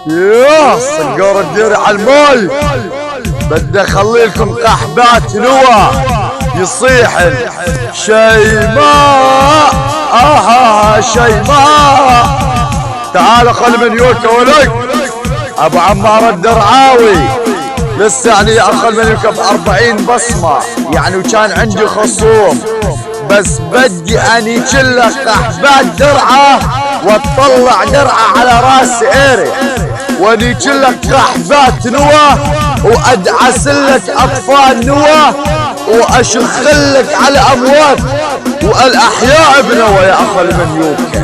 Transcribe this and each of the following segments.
ياه صقور الديري على الماي. بدي اخلي لكم قحبات نوى يصيح شيماء. شيماء تعال خل من يوكا ولك ابو عمار الدرعاوي. لسه يعني اخل من يوكا ب40 بصمة يعني، وكان عندي خصوم بس بدي اني كله قحبات درعه واطلع درعه على راس ايري، واني كلك قحبات نوى وادعسلك اطفال نوى واشخلك على اموات والاحياء بنوى يا اخو المنيوكه.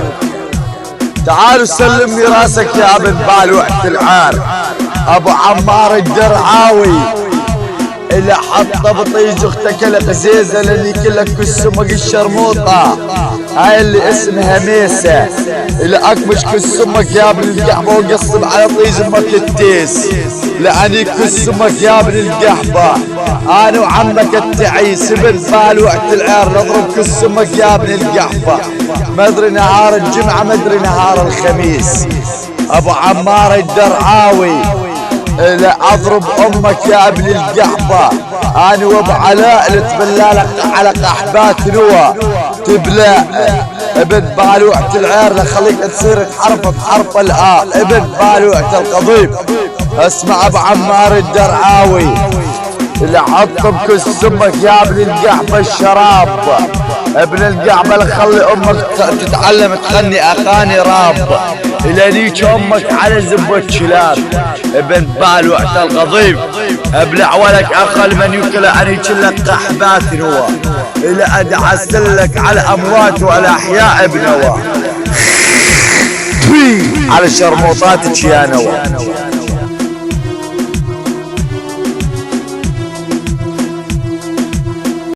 تعالوا سلمني راسك يا ابن بالوعة العار ابو عمار الدرعاوي اللي حط بطيج اختك الغزيزه لاني كلك كسمك الشرموطه هاي اللي اسمها ميسه اللي اكمش كسمك يا ابن القحبه وقصب على طيج امك التيس لاني كسمك يا ابن القحبه. انا وعمك التعيس ابن بالوعة العار نضرب كسمك يا ابن القحبه، ما ادري نهار الجمعه ما ادري نهار الخميس. ابو عمار الدرعاوي لا اضرب امك يا ابن القحبه. انا وابو علاء اللي تبلالك على قحبات نوى تبلا ابن بالوعة العير لخليك تصير تحرف بحرف الآ ابن بالوعة القضيب. اسمع ابو عمار الدرعاوي اللي حطم كسمك يا ابن القحبه الشراب. ابن القحبه اللي خلي امك تتعلم تغني اغاني راب لانيك امك على زبة شلاب. ابن بالوعة القضيب ابلع ولك اقل من يكل اني كلك قحبات نوى الى ادعسلك على اموات والاحياء بنوى على شرموطاتك يا نوى.